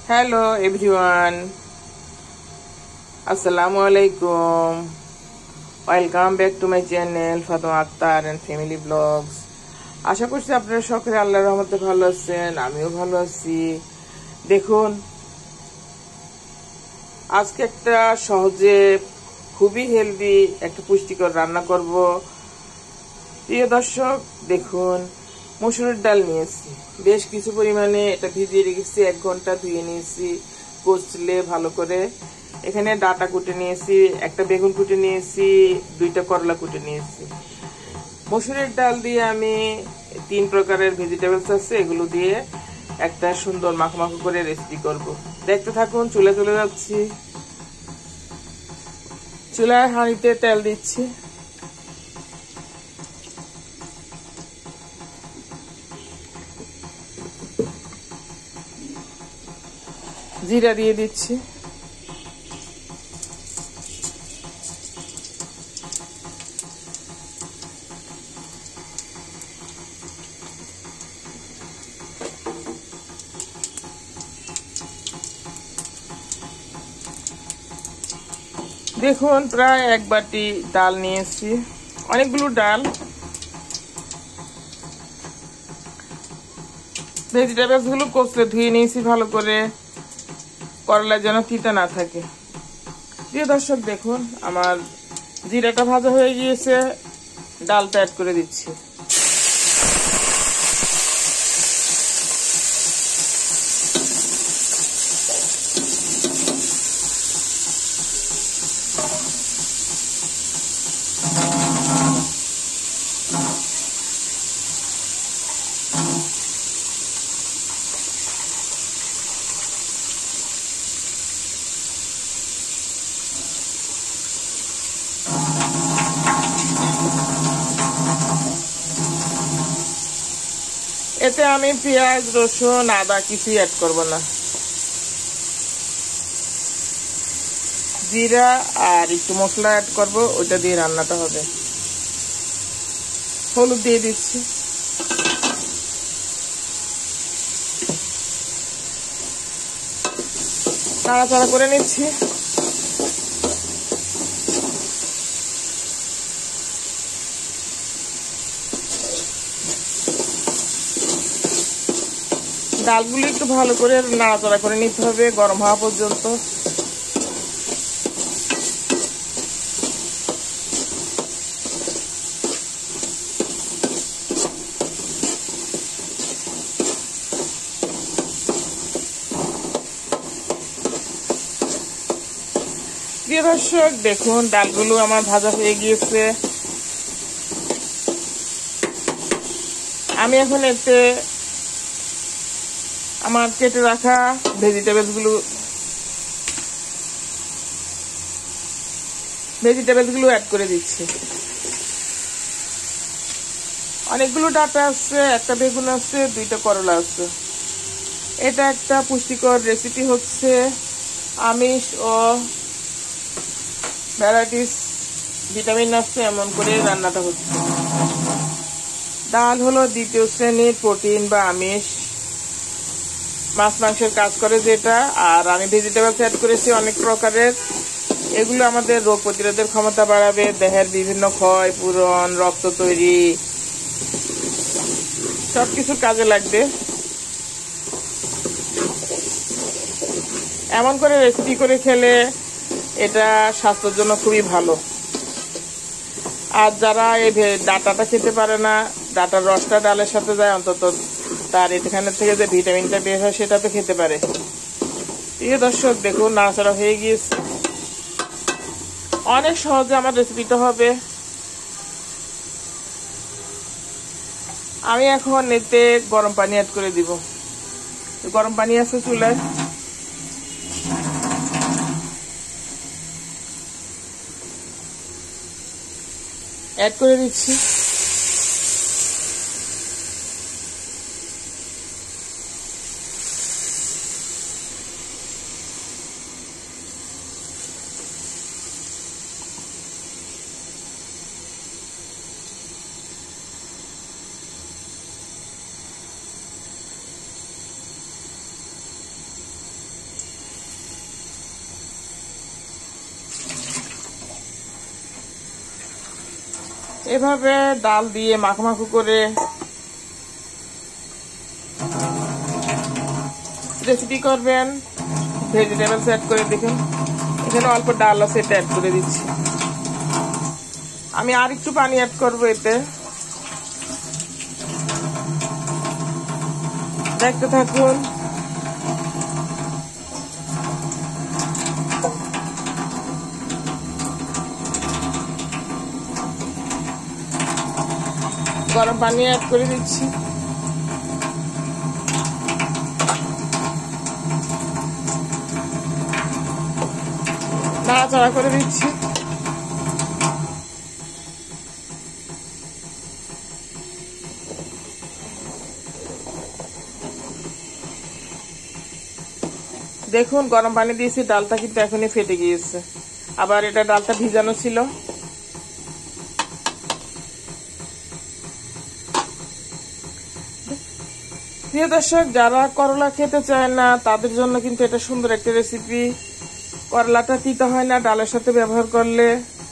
Hello everyone, Assalamu alaikum. Welcome back to my channel Fatima Akhtar and Family Vlogs. আশা করছি আপনারা সকলে আল্লাহর রহমতে ভালো আছেন, আমিও ভালো আছি। দেখুন, আজকে একটা সহজে খুবই হেলদি একটা পুষ্টিকর রান্না করব। প্রিয় দর্শক, দেখুন, মসুরের ডাল নিয়েছি বেশ কিছু পরিমাণে, এটা ভিজিয়ে রেখেছি 1 ঘন্টা, ধুয়ে নিয়েছি কচলে ভালো করে। এখানে ডাটা কুটে নিয়েছি, একটা বেগুন কুটে নিয়েছি, 2টা করলা কুটে নিয়েছি। মসুরের ডাল দিয়ে আমি 3 প্রকারের ভেজিটেবলস আছে, এগুলো দিয়ে একটা সুন্দর মাখো মাখো করে রেসিপি করব। দেখতে থাকুন। চুলা চলে যাচ্ছি, চুলায় হাঁড়িতে তেল দিচ্ছি। জিরা দিয়ে দিচ্ছি, দেখুন প্রায় 1 বাটি ডাল নিয়েছি, অনেকগুলো ডাল। ভেজিটেবলস গুলো কষলে ধুয়ে নিয়েছি ভালো করে, করলা যেন তিতা না থাকে। প্রিয় দর্শক, দেখুন আমার জিরাটা ভাজা হয়ে গিয়েছে, ডালটা অ্যাড করে দিচ্ছি। এতে আমি পেঁয়াজ, রসুন, আদা কিছুই অ্যাড করব না। জিরা আর একটু মশলা অ্যাড করব, ওইটা দিয়ে রান্নাটা হবে। হলুদ দিয়ে দিচ্ছি, নাড়াচাড়া করে নিচ্ছি। ডালগুলো একটু ভালো করে নাড়াচাড়া করে নিতে হবে গরম হওয়া পর্যন্ত। প্রিয় দর্শক, দেখুন ডালগুলো আমার ভাজা হয়ে গিয়েছে। আমি এখন এতে আমার কেটে রাখা ভেজিটেবলস গুলো অ্যাড করে দিচ্ছি। অনেকগুলো ডাটা আছে, একটা বেগুন আছে, 2টা করলা আছে। এটা একটা পুষ্টিকর রেসিপি হচ্ছে, আমিষ ও ভ্যারাইটিস ভিটামিন আছে এমন করে রান্নাটা হচ্ছে। ডাল হলো 2য় শ্রেণীর প্রোটিন বা আমিষ, মাছ মাংসের কাজ করে যেটা। আর আমি ভেজিটেবলস অ্যাড করেছি অনেক প্রকারের। এগুলো আমাদের রোগ প্রতিরোধের ক্ষমতা বাড়াবে, দেহের বিভিন্ন ক্ষয় পূরণ, রক্ত তৈরি, সবকিছুর কাজে লাগবে। এমন করে রেসিপি করে খেলে এটা স্বাস্থ্যের জন্য খুবই ভালো। আর যারা এই ডাটাটা খেতে পারে না, ডাটার রসটা ডালের সাথে যায়, অন্তত তার এখানে থেকে যে ভিটামিনটা বের হয় সেটা তো খেতে পারে। প্রিয় দর্শক, দেখুন নাড়াচাড়া হয়ে গিয়েছে। অনেক সহজে আমার রেসিপিটা হবে। আমি এখন এতে গরম পানি অ্যাড করে দিব। গরম পানি আছে চুলায়, অ্যাড করে দিচ্ছি। এভাবে ডাল দিয়ে মাখো করে রেসিপি করবেন। ভেজিটেবলস অ্যাড করে দেখুন, এখানে অল্প ডাল আছে, এটা অ্যাড করে দিচ্ছি। আমি আর একটু পানি অ্যাড করবো এতে, দেখতে থাকুন। গরম পানি অ্যাড করে দিচ্ছি। নাড়াচাড়া করে দিচ্ছি। দেখুন গরম পানি দিয়েছি, ডালটা কিন্তু এখনই ফেটে গিয়েছে। আবার এটা ডালটা ভিজানো ছিল। প্রিয় দর্শক, যারা করলা খেতে চায় না তাদের জন্য কিন্তু এটা সুন্দর একটা রেসিপি। করলাটা তিতা হয় না ডালের সাথে ব্যবহার করলে।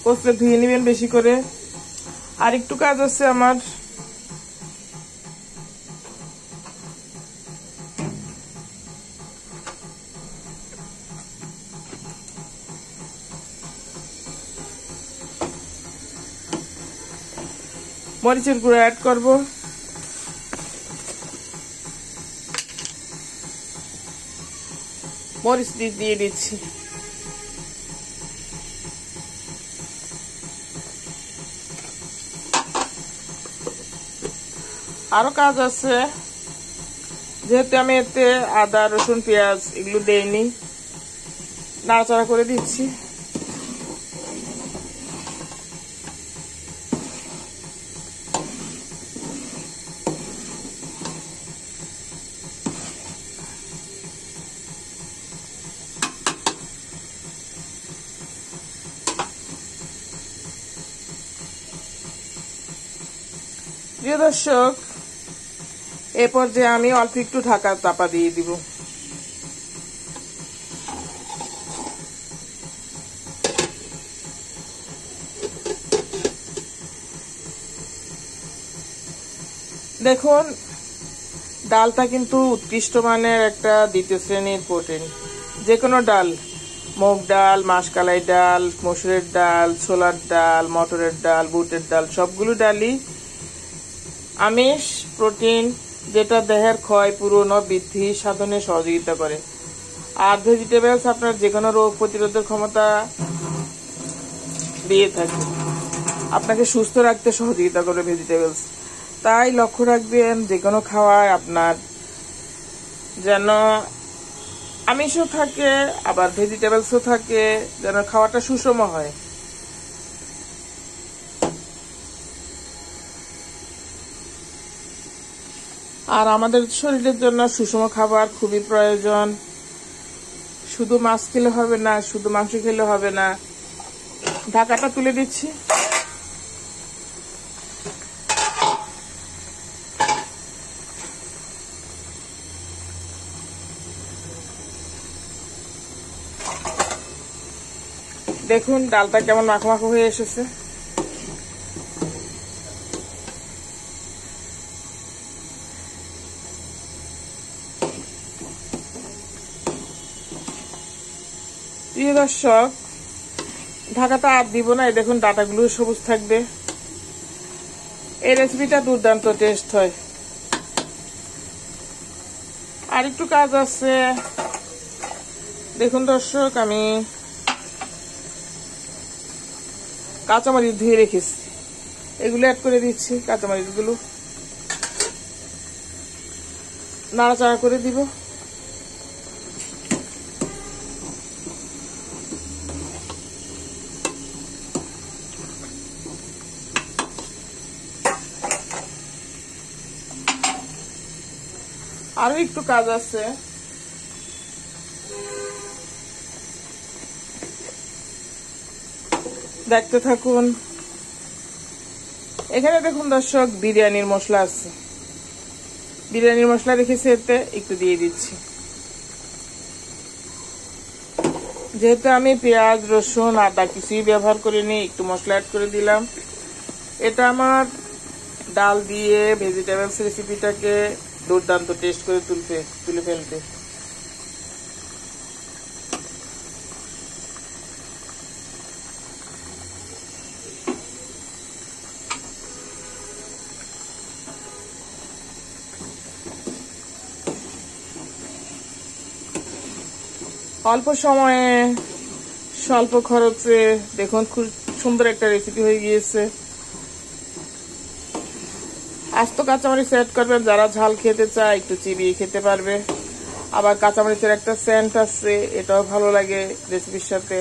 কচলে ধুয়ে নেবেন বেশি করে। আর একটু কাজ আছে আমার। মরিচের গুঁড়ো অ্যাড করব। মরিচ দিয়ে দিচ্ছি। আরো কাজ আছে, যেহেতু আমি এতে আদা রসুন পেঁয়াজ এগুলো দেইনি। নাড়াচাড়া করে দিচ্ছি। প্রিয় দর্শক, এ পর্যায়ে আমি অল্প একটু ঢাকা চাপা দিয়ে দিব। দেখুন ডালটা কিন্তু উৎকৃষ্ট মানের একটা দ্বিতীয় শ্রেণীর প্রোটিন। যে কোনো ডাল, মুগ ডাল, মাসকলাই ডাল, মসুরের ডাল, ছোলার ডাল, মটরের ডাল, বুটের ডাল, সবগুলো ডালই আমিষ প্রোটিন, যেটা দেহের ক্ষয় পূরণ ও বৃদ্ধি সাধনে সহযোগিতা করে। আর ভেজিটেবলস আপনার যে কোনো রোগ প্রতিরোধের ক্ষমতা দিয়ে থাকে, আপনাকে সুস্থ রাখতে সহযোগিতা করে ভেজিটেবলস। তাই লক্ষ্য রাখবেন যে কোনো খাওয়ায় আপনার যেন আমিষও থাকে আবার ভেজিটেবলসও থাকে, যেন খাওয়াটা সুষম হয়। আর আমাদের শরীরের জন্য সুষম খাবার খুবই প্রয়োজন। শুধু মাছ খেলে হবে না, শুধু মাংস খেলে হবে না। ঢাকাটা তুলে দিচ্ছি। দেখুন ডালটা কেমন মাখো মাখো হয়ে এসেছে। প্রিয় দর্শক, ঢাকাটা আর দিব না। দেখুন ডাটাগুলো সবুজ থাকবে। এই রেসিপিটা দুর্দান্ত টেস্ট হয়। আর একটু কাজ আছে। দেখুন দর্শক, আমি কাঁচামরিচ ধুয়ে রেখেছি, এগুলো অ্যাড করে দিচ্ছি। কাঁচামরিচগুলো নাড়াচাড়া করে দিব। আরো একটু কাজ আছে। দেখতে থাকুন। এখানে দেখুন দর্শক, বিরিয়ানির মশলা আছে। বিরিয়ানির মশলা রেখেছি, এতে একটু দিয়ে দিচ্ছি। যেহেতু আমি পেঁয়াজ রসুন আদা কিছুই ব্যবহার করিনি, একটু মশলা অ্যাড করে দিলাম। এটা আমার ডাল দিয়ে ভেজিটেবলস রেসিপিটাকে দুর্দান্ত টেস্ট করে তুলে ফেলতে। অল্প সময়ে স্বল্প খরচে দেখুন খুব সুন্দর একটা রেসিপি হয়ে গিয়েছে। আস্ত কাঁচামরিচ অ্যাড করবেন, যারা ঝাল খেতে চায় একটু চিবিয়ে খেতে পারবে। আবার কাঁচামরিচের একটা সেন্ট আছে, এটাও ভালো লাগে রেসিপির সাথে।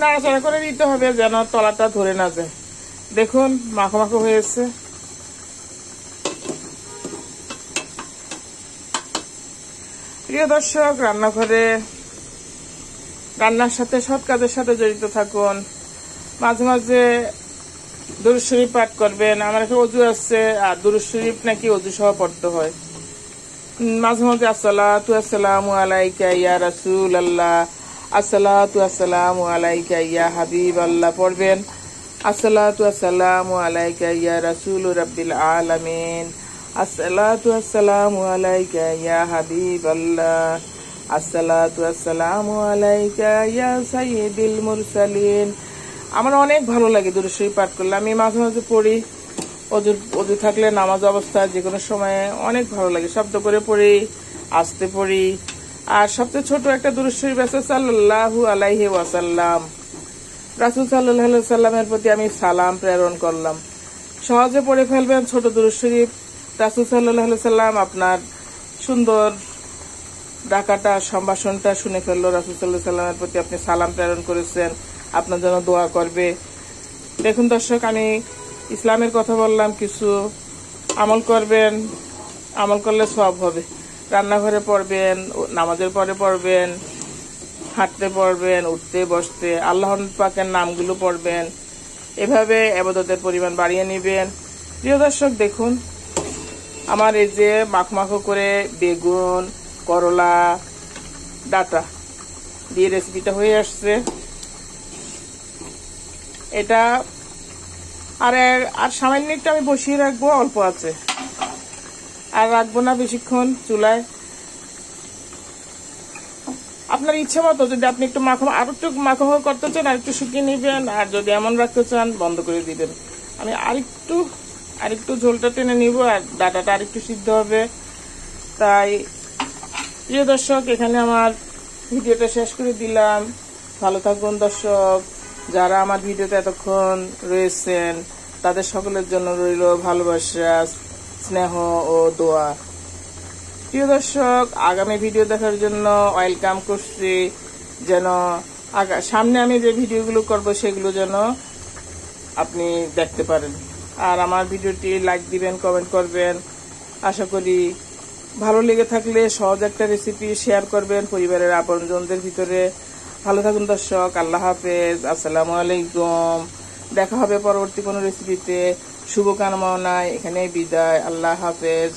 নাড়াচাড়া করে দিতে হবে যেন তলাটা ধরে না যায়। দেখুন মাখো মাখো হয়েছে। প্রিয় দর্শক, রান্নাঘরে রান্নার সাথে সৎ কাজের সাথে জড়িত থাকুন। মাঝে মাঝে দুরূদ শরীফ পাঠ করবেন। আমার একটা অজু আছে, আর দুরূদ শরীফ নাকি অজু সহ পড়তে হয়। মাঝে মাঝে আসসালাতু আসসালামু আলাইকা ইয়া রাসূলুল্লাহ, আসসালাতু আসসালামু আলাইকা ইয়া হাবিবাল্লাহ পড়বেন। আসসালাতু আসসালামু আলাইকা ইয়া রাসূলু রাব্বিল আলামিন, আসসালাতু আসসালামু আলাইকা ইয়া হাবিবাল্লাহ, আসসালাতু আসসালামু আলাইকা ইয়া সাইয়্যিদুল মুরসালিন। আমার অনেক ভালো লাগে দুরূদ শরীফ পাঠ করলে। আমি মাঝে মাঝে পড়ি, অজু থাকলে, নামাজ অবস্থায়, যে কোনো সময়ে অনেক ভালো লাগে। শব্দ করে পড়ি, আস্তে পড়ি। আর সবচেয়ে ছোট একটা দুরূদ শরীফ আছে, সাল্লাল্লাহু আলাইহি ওয়াসাল্লাম। রাসূল সাল্লাল্লাহু আলাইহি ওয়াসাল্লামের প্রতি আমি সালাম প্রেরণ করলাম। সহজে পড়ে ফেলবেন ছোট দুরূদ শরীফ। রাসূল সাল্লাল্লাহু আলাইহি ওয়াসাল্লাম আপনার সুন্দর ডাকাটা, সম্ভাষণটা শুনে ফেললো। রাসূল সাল্লাল্লাহু আলাইহি ওয়াসাল্লামের প্রতি আপনি সালাম প্রেরণ করেছেন, আপনার জন্য দোয়া করবে। দেখুন দর্শক, আমি ইসলামের কথা বললাম, কিছু আমল করবেন, আমল করলে সওয়াব হবে। রান্নাঘরে পড়বেন, নামাজের পরে পড়বেন, হাঁটতে পড়বেন, উঠতে বসতে, আল্লাহ পাকের নামগুলো পড়বেন। এভাবে ইবাদতের পরিমাণ বাড়িয়ে নেবেন। প্রিয় দর্শক, দেখুন আমার এই যে মাখো করে বেগুন, করলা, ডাটা দিয়ে রেসিপিটা হয়ে আসছে। এটা আর সামান্য একটু আমি বসিয়ে রাখবো, অল্প আছে, আর রাখবো না বেশিক্ষণ চুলায়। আপনার ইচ্ছে মতো, যদি আপনি একটু আরো একটু মাখো করতে চান আর একটু শুকিয়ে নিবেন, আর যদি এমন রাখতে চান বন্ধ করে দিবেন। আমি আরেকটু ঝোলটা টেনে নিব, আর ডাটাটা আরেকটু সিদ্ধ হবে। তাই প্রিয় দর্শক, এখানে আমার ভিডিওটা শেষ করে দিলাম। ভালো থাকুন দর্শক। যারা আমার ভিডিওতে এতক্ষণ রয়েছেন তাদের সকলের জন্য রইল ভালোবাসা, স্নেহ ও দোয়া। প্রিয় দর্শক, আগামী ভিডিও দেখার জন্য ওয়েলকাম করছি। যেন সামনে আমি যে ভিডিওগুলো করব সেগুলো যেন আপনি দেখতে পারেন। আর আমার ভিডিওটি লাইক দিবেন, কমেন্ট করবেন। আশা করি ভালো লেগে থাকলে সহজ একটা রেসিপি শেয়ার করবেন পরিবারের আপনজনদের ভিতরে। ভালো থাকুন দর্শক। আল্লাহ হাফেজ। আসসালামু আলাইকুম। দেখা হবে পরবর্তী কোনো রেসিপিতে। শুভকামনায় এখানেই বিদায়। আল্লাহ হাফেজ।